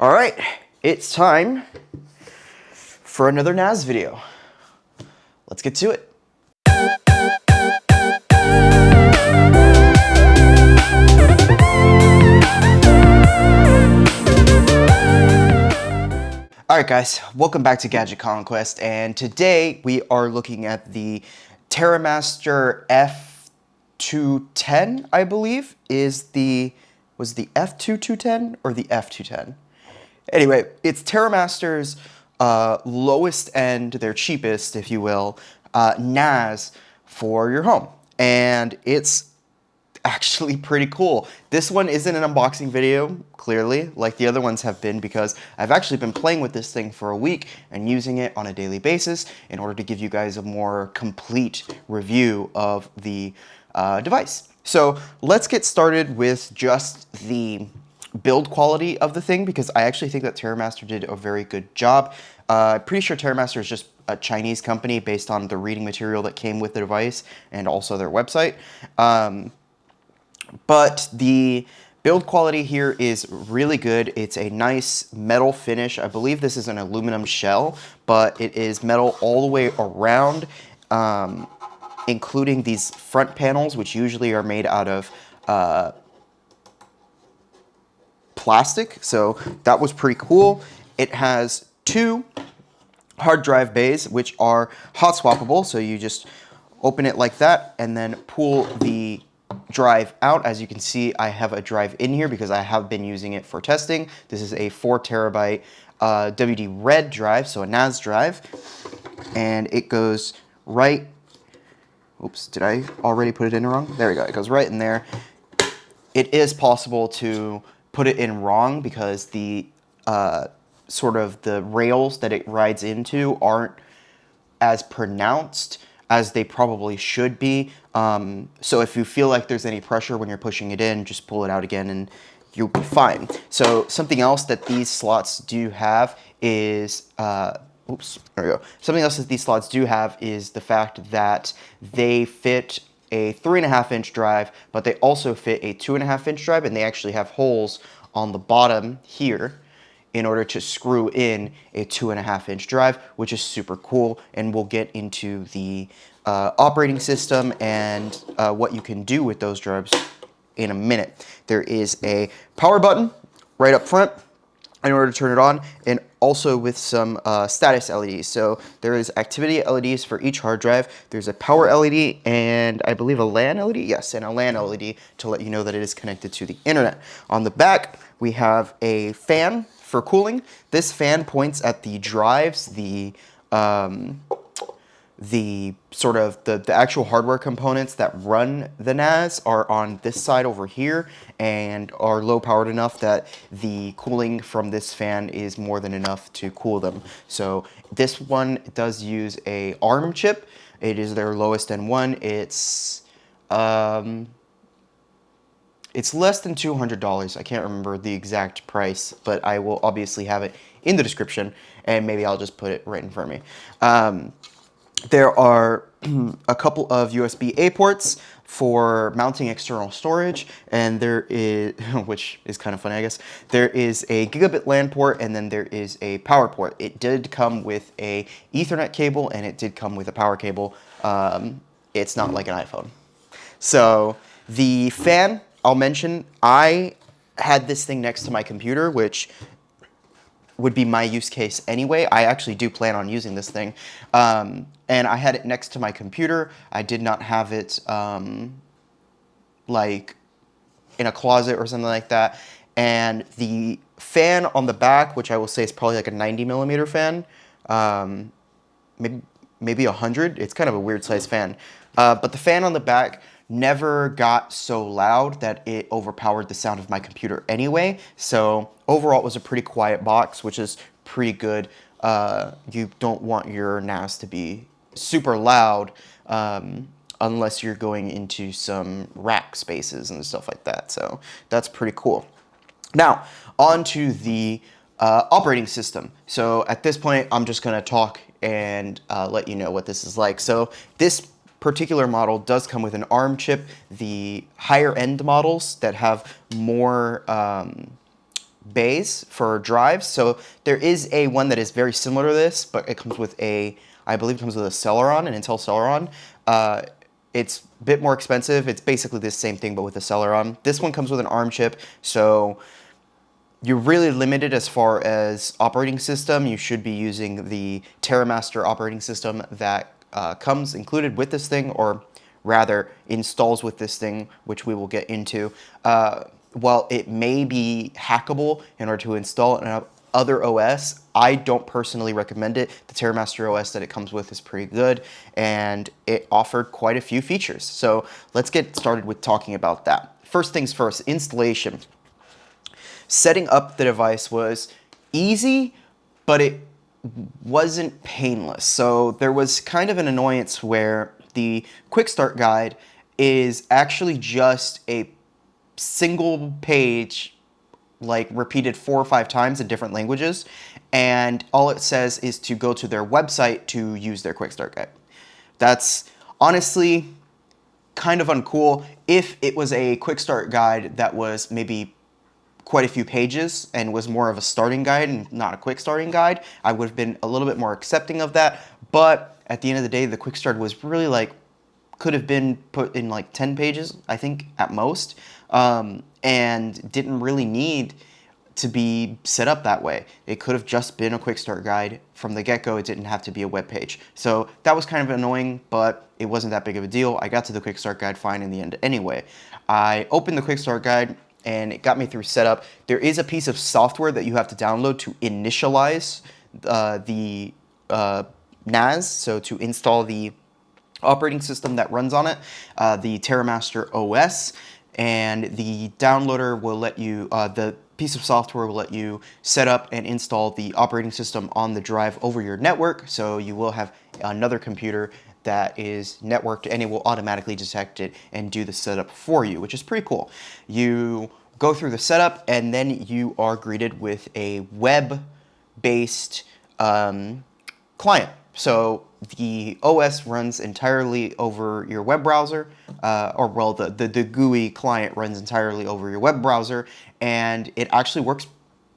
All right, it's time for another NAS video. Let's get to it. Alright guys, welcome back to Gadget Conquest, and today we are looking at the TerraMaster F2-210, I believe, was the F2-210 or the F210? Anyway, it's TerraMaster's lowest end, their cheapest, if you will, NAS for your home. And it's actually pretty cool. This one isn't an unboxing video, clearly, like the other ones have been, because I've actually been playing with this thing for a week and using it on a daily basis in order to give you guys a more complete review of the device. So let's get started with just the build quality of the thing, because I actually think that TerraMaster did a very good job. Pretty sure TerraMaster is just a Chinese company based on the reading material that came with the device and also their website. But the build quality here is really good. It's a nice metal finish. I believe this is an aluminum shell, but it is metal all the way around, including these front panels, which usually are made out of plastic. So that was pretty cool. It has two hard drive bays, which are hot swappable. So you just open it like that and then pull the drive out. As you can see, I have a drive in here because I have been using it for testing. This is a 4 terabyte WD red drive, so a NAS drive, and it goes right, oops, did I already put it in wrong? There we go, it goes right in there. It is possible to put it in wrong because the sort of the rails that it rides into aren't as pronounced as they probably should be. So if you feel like there's any pressure when you're pushing it in, just pull it out again and you'll be fine. So something else that these slots do have is, oops, there we go. Something else that these slots do have is the fact that they fit a 3.5-inch drive, but they also fit a 2.5-inch drive, and they actually have holes on the bottom here in order to screw in a 2.5-inch drive, which is super cool. And we'll get into the operating system and what you can do with those drives in a minute. There is a power button right up front in order to turn it on, and also with some status LEDs. So there is activity LEDs for each hard drive. There's a power LED and I believe a LAN LED. Yes, and a LAN LED to let you know that it is connected to the internet. On the back, we have a fan for cooling. This fan points at the drives, the sort of the actual hardware components that run the NAS are on this side over here and are low powered enough that the cooling from this fan is more than enough to cool them. So this one does use a ARM chip. It is their lowest end one. It's less than $200. I can't remember the exact price, but I will obviously have it in the description, and maybe I'll just put it right in front of me. There are a couple of USB-A ports for mounting external storage, and there is, which is kind of funny, I guess, there is a gigabit LAN port, and then there is a power port. It did come with a Ethernet cable, and it did come with a power cable. It's not like an iPhone. So the fan, I'll mention, I had this thing next to my computer, which would be my use case anyway. I actually do plan on using this thing. And I had it next to my computer. I did not have it like in a closet or something like that. And the fan on the back, which I will say is probably like a 90mm fan, maybe 100. It's kind of a weird size fan. But the fan on the back never got so loud that it overpowered the sound of my computer anyway. So overall, it was a pretty quiet box, which is pretty good. You don't want your NAS to be super loud unless you're going into some rack spaces and stuff like that. So that's pretty cool. Now, on to the operating system. So at this point, I'm just going to talk and let you know what this is like. So this particular model does come with an ARM chip. The higher end models that have more bays for drives. So there is a one that is very similar to this, but it comes with a, I believe it comes with a Celeron, an Intel Celeron. It's a bit more expensive. It's basically the same thing, but with a Celeron. This one comes with an ARM chip, so you're really limited as far as operating system. You should be using the TerraMaster operating system that comes included with this thing, or rather installs with this thing, which we will get into. While it may be hackable in order to install an other OS, I don't personally recommend it. The TerraMaster OS that it comes with is pretty good, and it offered quite a few features. So let's get started with talking about that. First things first, installation. Setting up the device was easy, but it wasn't painless. So there was kind of an annoyance where the quick start guide is actually just a single page, like repeated 4 or 5 times in different languages, and all it says is to go to their website to use their quick start guide. That's honestly kind of uncool. If it was a quick start guide that was maybe quite a few pages and was more of a starting guide and not a quick starting guide, I would have been a little bit more accepting of that. But at the end of the day, the quick start was really like, could have been put in like 10 pages, I think, at most, and didn't really need to be set up that way. It could have just been a quick start guide from the get-go. It didn't have to be a web page. So that was kind of annoying, but it wasn't that big of a deal. I got to the quick start guide fine in the end anyway. I opened the quick start guide and it got me through setup. There is a piece of software that you have to download to initialize the NAS, so to install the operating system that runs on it, the TerraMaster OS, and the downloader will let you, the piece of software will let you set up and install the operating system on the drive over your network, so you will have another computer that is networked and it will automatically detect it and do the setup for you, which is pretty cool. You go through the setup and then you are greeted with a web-based client. So the OS runs entirely over your web browser, or well, the GUI client runs entirely over your web browser, and it actually works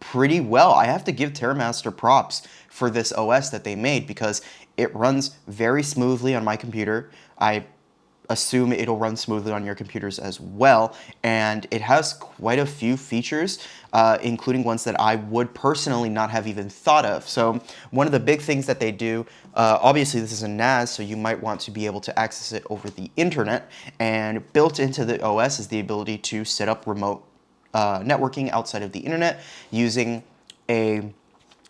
pretty well. I have to give TerraMaster props for this OS that they made because it runs very smoothly on my computer. I assume it'll run smoothly on your computers as well, and it has quite a few features, including ones that I would personally not have even thought of. So one of the big things that they do, obviously this is a NAS, so you might want to be able to access it over the internet, and built into the OS is the ability to set up remote networking outside of the internet using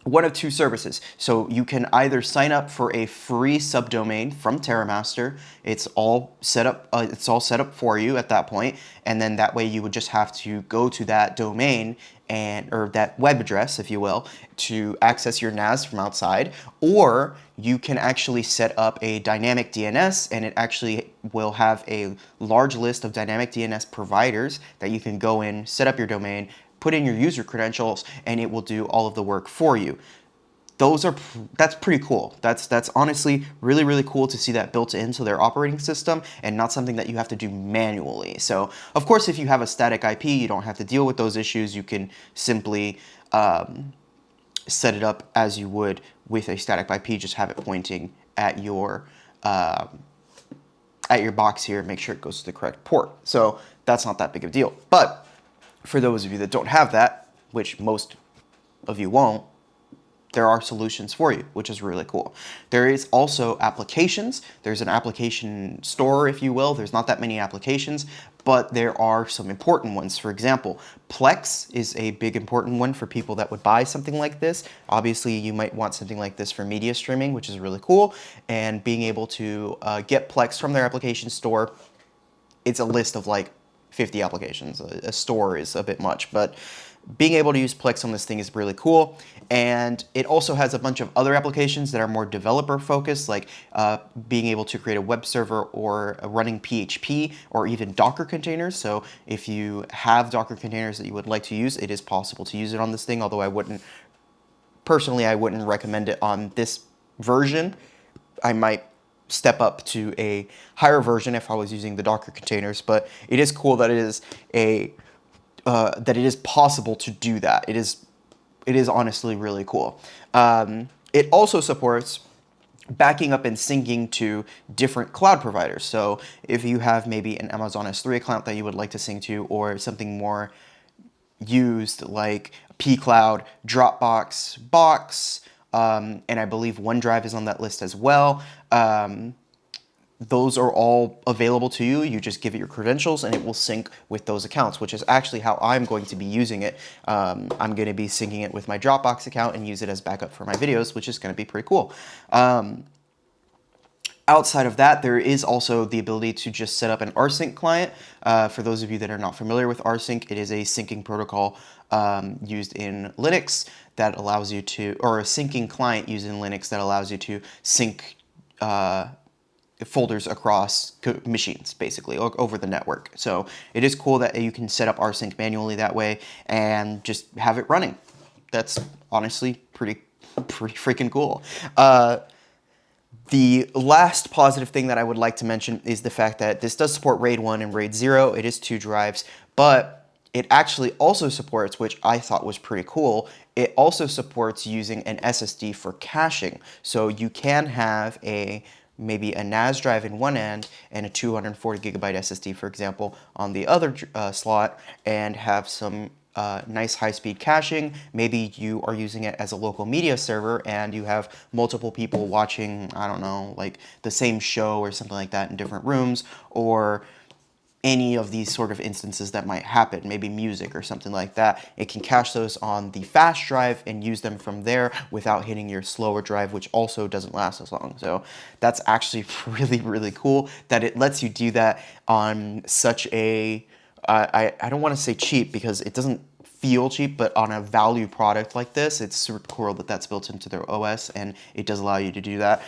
one of two services. So you can either sign up for a free subdomain from TerraMaster. It's all set up. It's all set up for you at that point, and then that way you would just have to go to that domain or that web address, if you will, to access your NAS from outside. Or you can actually set up a dynamic DNS, and it actually will have a large list of dynamic DNS providers that you can go in, set up your domain, put in your user credentials, and it will do all of the work for you. That's pretty cool. That's honestly really, really cool to see that built into their operating system and not something that you have to do manually. So of course, if you have a static IP, you don't have to deal with those issues. You can simply set it up as you would with a static IP. Just have it pointing at your box here and make sure it goes to the correct port. So that's not that big of a deal. But for those of you that don't have that, which most of you won't, there are solutions for you, which is really cool. There is also applications. There's an application store, if you will. There's not that many applications, but there are some important ones. For example, Plex is a big important one for people that would buy something like this. Obviously, you might want something like this for media streaming, which is really cool. And being able to get Plex from their application store, it's a list of like 50 applications. A store is a bit much, but being able to use Plex on this thing is really cool. And it also has a bunch of other applications that are more developer focused, like being able to create a web server or running PHP or even Docker containers. So if you have Docker containers that you would like to use, it is possible to use it on this thing, although I wouldn't recommend it on this version. I might step up to a higher version if I was using the Docker containers, but it is cool that it is a that it is possible to do that. It is honestly really cool. It also supports backing up and syncing to different cloud providers. So if you have maybe an Amazon S3 account that you would like to sync to, or something more used like pCloud, Dropbox, Box, and I believe OneDrive is on that list as well. Those are all available to you. You just give it your credentials and it will sync with those accounts, which is actually how I'm going to be using it. I'm going to be syncing it with my Dropbox account and use it as backup for my videos, which is going to be pretty cool. Outside of that, there is also the ability to just set up an rsync client. For those of you that are not familiar with rsync, it is a syncing protocol used in Linux that allows you to, or a syncing client used in Linux that allows you to sync folders across machines, basically, over the network. So it is cool that you can set up rsync manually that way and just have it running. That's honestly pretty freaking cool. The last positive thing that I would like to mention is the fact that this does support RAID 1 and RAID 0. It is 2 drives, but it actually also supports, which I thought was pretty cool, it also supports using an SSD for caching. So you can have maybe a NAS drive in one end and a 240 gigabyte SSD, for example, on the other slot, and have some nice high-speed caching. Maybe you are using it as a local media server and you have multiple people watching, I don't know, like the same show or something like that in different rooms, or any of these sort of instances that might happen, maybe music or something like that. It can cache those on the fast drive and use them from there without hitting your slower drive, which also doesn't last as long. So that's actually really, really cool that it lets you do that on such a, I don't want to say cheap because it doesn't feel cheap, but on a value product like this, it's super cool that that's built into their OS and it does allow you to do that.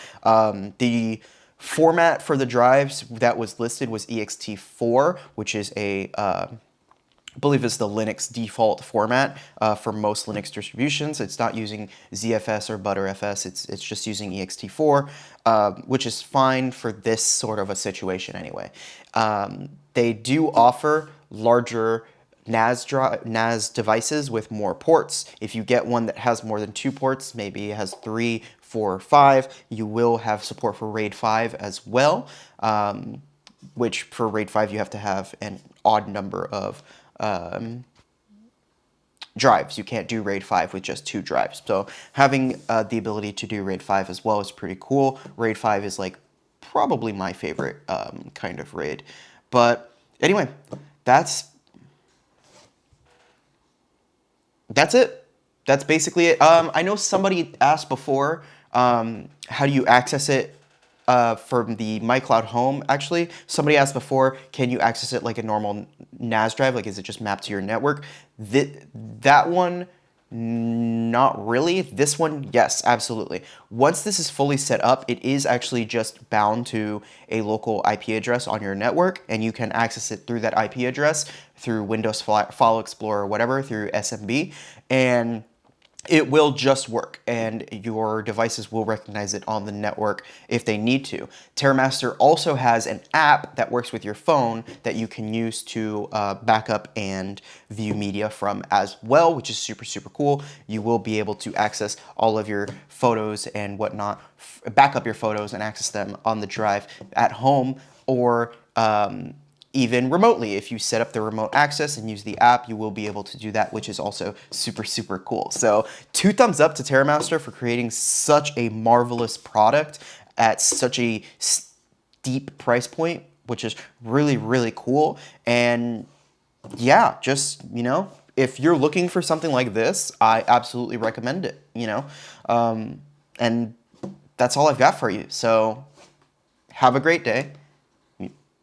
The format for the drives that was listed was ext4, which is I believe it's the Linux default format for most Linux distributions. It's not using ZFS or Btrfs. It's just using ext4, which is fine for this sort of a situation anyway. They do offer larger NAS devices with more ports. If you get one that has more than 2 ports, maybe it has 3, 4, 5, you will have support for RAID 5 as well, which for RAID 5 you have to have an odd number of drives. You can't do RAID 5 with just 2 drives. So having the ability to do RAID 5 as well is pretty cool. RAID 5 is like probably my favorite kind of RAID. But anyway, that's it. That's basically it. I know somebody asked before, how do you access it from the MyCloud Home? Actually, somebody asked before, can you access it like a normal NAS drive? Like, is it just mapped to your network? That one, not really. This one, yes, absolutely. Once this is fully set up, it is actually just bound to a local IP address on your network, and you can access it through that IP address through Windows File Explorer or whatever, through SMB, and it will just work, and your devices will recognize it on the network if they need to. TerraMaster also has an app that works with your phone that you can use to back up and view media from as well, which is super, super cool. You will be able to access all of your photos and whatnot, back up your photos and access them on the drive at home, or even remotely. If you set up the remote access and use the app, you will be able to do that, which is also super, super cool. So 2 thumbs up to TerraMaster for creating such a marvelous product at such a steep price point, which is really, really cool. And yeah, just, you know, if you're looking for something like this, I absolutely recommend it, you know. And that's all I've got for you. So have a great day.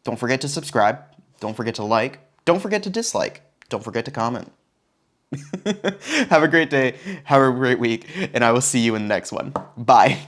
Don't forget to subscribe. Don't forget to like. Don't forget to dislike. Don't forget to comment. Have a great day. Have a great week. And I will see you in the next one. Bye.